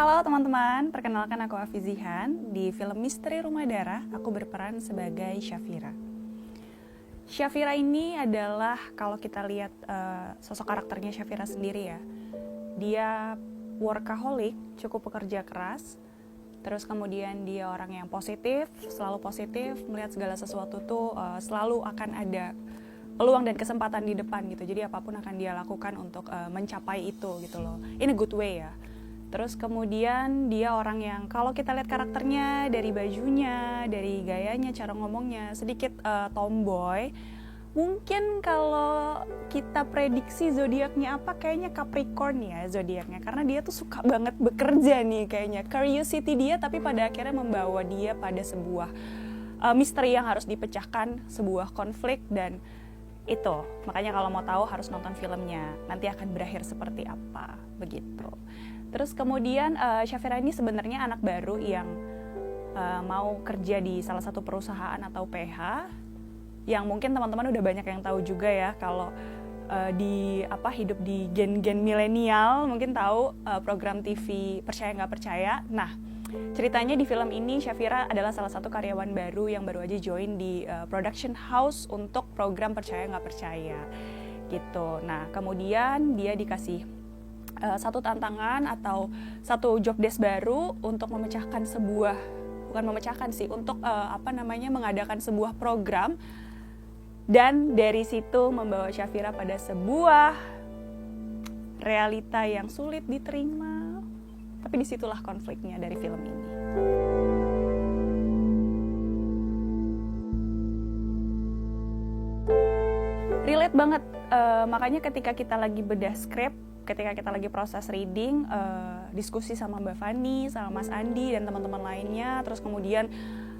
Halo teman-teman, perkenalkan aku Afizihan. Di film Misteri Rumah Darah, aku berperan sebagai Syafira. Syafira ini adalah, kalau kita lihat sosok karakternya Syafira sendiri ya, dia workaholic, cukup pekerja keras, terus kemudian dia orang yang positif, selalu positif, melihat segala sesuatu tuh selalu akan ada peluang dan kesempatan di depan gitu. Jadi apapun akan dia lakukan untuk mencapai itu gitu loh, in a good way ya. Terus kemudian dia orang yang kalau kita lihat karakternya dari bajunya, dari gayanya, cara ngomongnya sedikit tomboy. Mungkin kalau kita prediksi zodiaknya apa, kayaknya Capricorn ya zodiaknya, karena dia tuh suka banget bekerja nih kayaknya. Curiosity dia tapi pada akhirnya membawa dia pada sebuah misteri yang harus dipecahkan, sebuah konflik, dan itu makanya kalau mau tahu harus nonton filmnya, nanti akan berakhir seperti apa begitu. Terus kemudian Syafira ini sebenarnya anak baru yang mau kerja di salah satu perusahaan atau PH, yang mungkin teman-teman udah banyak yang tahu juga ya kalau hidup di gen-gen milenial mungkin tahu program TV Percaya Nggak Percaya. Nah, ceritanya di film ini Syafira adalah salah satu karyawan baru yang baru aja join di production house untuk program Percaya Nggak Percaya gitu. Nah, kemudian dia dikasih satu tantangan atau satu job desk baru untuk memecahkan sebuah, bukan memecahkan sih, untuk mengadakan sebuah program, dan dari situ membawa Syafira pada sebuah realita yang sulit diterima. Tapi disitulah konfliknya dari film ini. Relate banget, makanya ketika kita lagi bedah skrip, ketika kita lagi proses reading, diskusi sama Mbak Fani, sama Mas Andi dan teman-teman lainnya, terus kemudian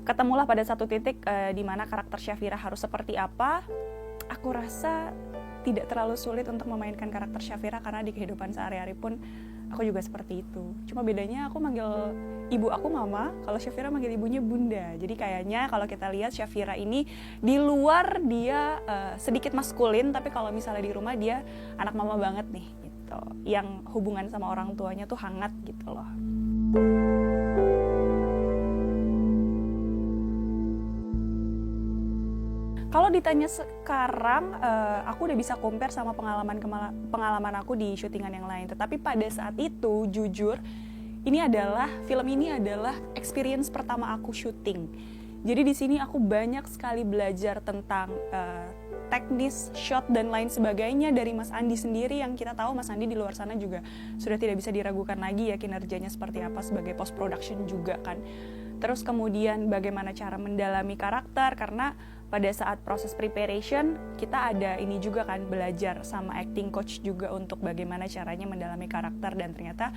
ketemulah pada satu titik di mana karakter Syafira harus seperti apa. Aku rasa tidak terlalu sulit untuk memainkan karakter Syafira karena di kehidupan sehari-hari pun aku juga seperti itu. Cuma bedanya aku manggil ibu aku mama, kalau Syafira manggil ibunya bunda. Jadi kayaknya kalau kita lihat Syafira ini di luar dia sedikit maskulin, tapi kalau misalnya di rumah dia anak mama banget nih gitu, yang hubungan sama orang tuanya tuh hangat gitu loh. Kalau ditanya sekarang, aku udah bisa compare sama pengalaman aku di syutingan yang lain. Tetapi pada saat itu, jujur, film ini adalah experience pertama aku syuting. Jadi di sini aku banyak sekali belajar tentang teknis, shot, dan lain sebagainya dari Mas Andi sendiri, yang kita tahu Mas Andi di luar sana juga sudah tidak bisa diragukan lagi ya kinerjanya seperti apa sebagai post production juga kan. Terus kemudian bagaimana cara mendalami karakter, karena pada saat proses preparation kita ada ini juga kan, belajar sama acting coach juga untuk bagaimana caranya mendalami karakter, dan ternyata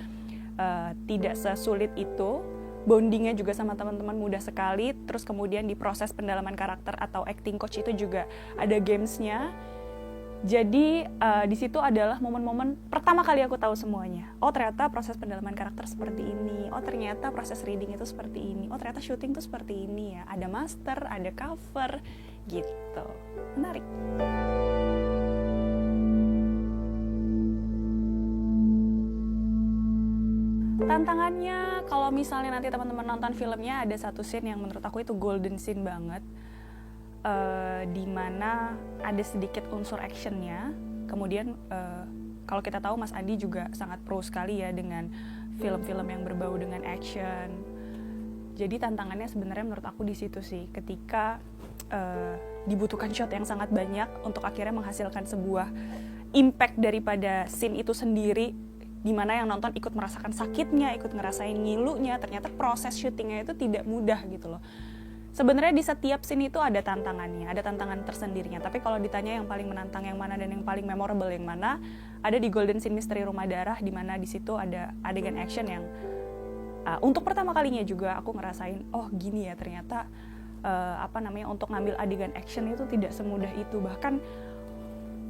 tidak sesulit itu. Bondingnya juga sama teman-teman mudah sekali. Terus kemudian di proses pendalaman karakter atau acting coach itu juga ada gamesnya. Jadi di situ adalah momen-momen pertama kali aku tahu semuanya. Oh ternyata proses pendalaman karakter seperti ini. Oh ternyata proses reading itu seperti ini. Oh ternyata syuting itu seperti ini ya. Ada master, ada cover, gitu. Menarik. Tantangannya, kalau misalnya nanti teman-teman nonton filmnya, ada satu scene yang menurut aku itu golden scene banget, di mana ada sedikit unsur actionnya. Kemudian kalau kita tahu Mas Andi juga sangat pro sekali ya dengan film-film yang berbau dengan action. Jadi tantangannya sebenarnya menurut aku di situ sih, ketika dibutuhkan shot yang sangat banyak untuk akhirnya menghasilkan sebuah impact daripada scene itu sendiri, dimana yang nonton ikut merasakan sakitnya, ikut ngerasain ngilunya. Ternyata proses syutingnya itu tidak mudah gitu loh. Sebenarnya di setiap scene itu ada tantangannya, ada tantangan tersendirinya. Tapi kalau ditanya yang paling menantang yang mana dan yang paling memorable yang mana, ada di Golden Scene Misteri Rumah Darah, di mana di situ ada adegan action yang untuk pertama kalinya juga aku ngerasain, oh gini ya ternyata untuk ngambil adegan action itu tidak semudah itu. Bahkan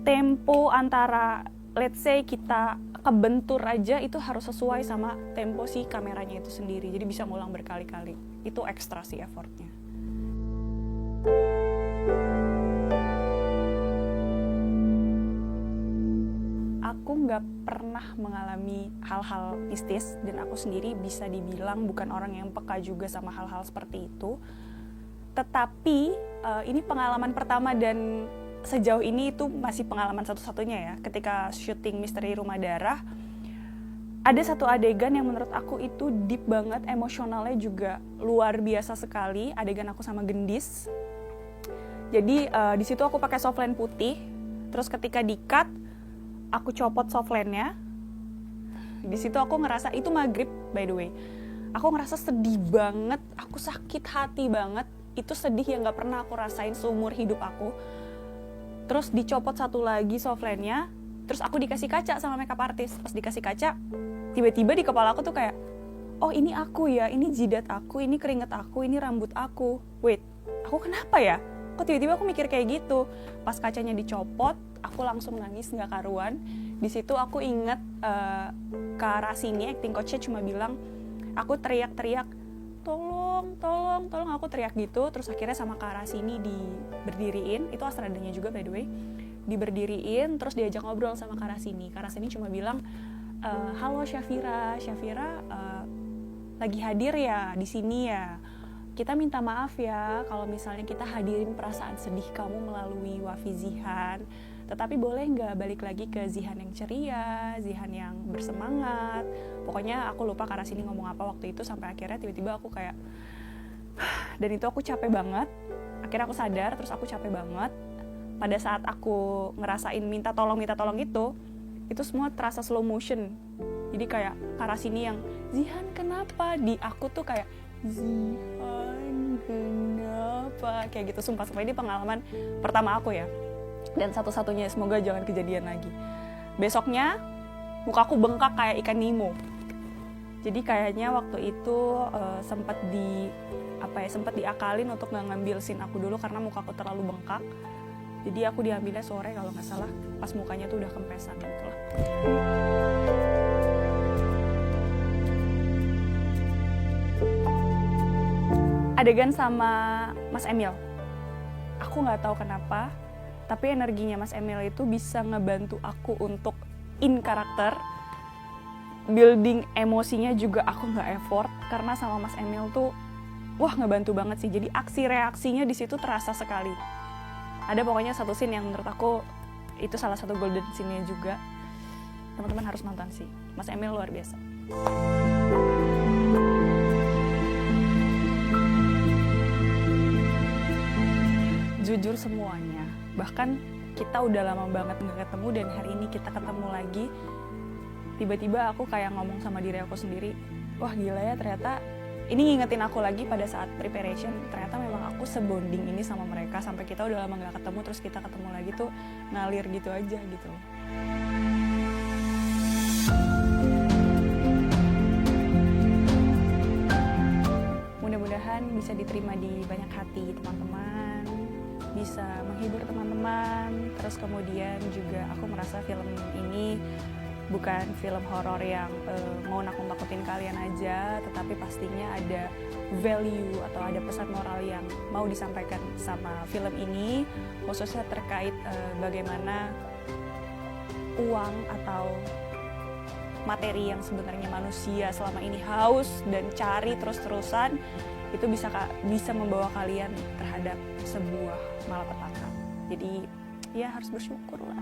tempo antara, let's say kita kebentur aja itu harus sesuai sama tempo si kameranya itu sendiri. Jadi bisa ngulang berkali-kali. Itu ekstra sih effortnya. Aku nggak pernah mengalami hal-hal mistis, dan aku sendiri bisa dibilang bukan orang yang peka juga sama hal-hal seperti itu. Tetapi ini pengalaman pertama, dan sejauh ini itu masih pengalaman satu-satunya ya. Ketika syuting Misteri Rumah Darah, ada satu adegan yang menurut aku itu deep banget, emosionalnya juga luar biasa sekali. Adegan aku sama Gendis. Jadi di situ aku pakai softline putih. Terus ketika di-cut, aku copot softline-nya. Di situ aku ngerasa, itu maghrib by the way. Aku ngerasa sedih banget, aku sakit hati banget. Itu sedih yang gak pernah aku rasain seumur hidup aku. Terus dicopot satu lagi softline-nya. Terus aku dikasih kaca sama makeup artist. Pas dikasih kaca, tiba-tiba di kepala aku tuh kayak, oh ini aku ya, ini jidat aku, ini keringet aku, ini rambut aku. Wait, aku kenapa ya? Kok tiba-tiba aku mikir kayak gitu? Pas kacanya dicopot, aku langsung nangis nggak karuan. Di situ aku inget Kak Rasini, acting coach-nya cuma bilang, aku teriak-teriak, tolong, aku teriak gitu. Terus akhirnya sama Kak Rasini diberdiriin, itu astradanya juga by the way, diberdiriin, terus diajak ngobrol sama Kak Rasini. Kak Rasini cuma bilang, halo Syafira lagi hadir ya di sini ya. Kita minta maaf ya kalau misalnya kita hadirin perasaan sedih kamu melalui Wafi Zihan. Tetapi boleh nggak balik lagi ke Zihan yang ceria, Zihan yang bersemangat. Pokoknya aku lupa Kak Rasini ngomong apa waktu itu, sampai akhirnya tiba-tiba aku kayak, dan itu aku capek banget. Akhirnya aku sadar, terus aku capek banget. Pada saat aku ngerasain minta tolong itu semua terasa slow motion. Jadi kayak Kak Rasini yang, Zihan kenapa? Di aku tuh kayak, Zihan kenapa? Kayak gitu, sumpah ini pengalaman pertama aku ya. Dan satu-satunya, semoga jangan kejadian lagi. Besoknya, mukaku bengkak kayak ikan Nemo. Jadi kayaknya waktu itu sempat diakalin untuk nggak ngambil scene aku dulu karena mukaku terlalu bengkak. Jadi aku diambilnya sore kalau nggak salah, pas mukanya tuh udah kempesan gitu lah. Adegan sama Mas Emil. Aku nggak tahu kenapa, tapi energinya Mas Emil itu bisa ngebantu aku untuk in karakter. Building emosinya juga aku nggak effort, karena sama Mas Emil tuh, wah ngebantu banget sih. Jadi aksi reaksinya di situ terasa sekali. Ada pokoknya satu scene yang menurut aku itu salah satu golden scene-nya juga. Teman-teman harus nonton sih. Mas Emil luar biasa. Jujur semuanya. Bahkan kita udah lama banget nggak ketemu, dan hari ini kita ketemu lagi. Tiba-tiba aku kayak ngomong sama diri aku sendiri, wah gila ya, ternyata ini ngingetin aku lagi pada saat preparation, ternyata memang aku sebonding ini sama mereka, sampai kita udah lama gak ketemu, terus kita ketemu lagi tuh ngalir gitu aja gitu. Mudah-mudahan bisa diterima di banyak hati teman-teman, bisa menghibur teman-teman, terus kemudian juga aku merasa film ini bukan film horor yang mau nakut-nakutin kalian aja, tetapi pastinya ada value atau ada pesan moral yang mau disampaikan sama film ini, khususnya terkait bagaimana uang atau materi yang sebenarnya manusia selama ini haus dan cari terus-terusan, itu bisa membawa kalian terhadap sebuah malapetaka. Jadi ya harus bersyukur lah.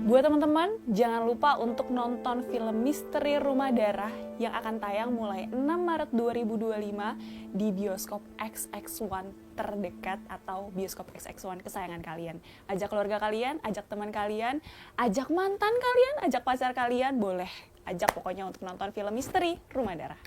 Buat teman-teman, jangan lupa untuk nonton film Misteri Rumah Darah yang akan tayang mulai 6 Maret 2025 di bioskop XX1 terdekat atau bioskop XX1 kesayangan kalian. Ajak keluarga kalian, ajak teman kalian, ajak mantan kalian, ajak pacar kalian, boleh. Ajak pokoknya untuk nonton film Misteri Rumah Darah.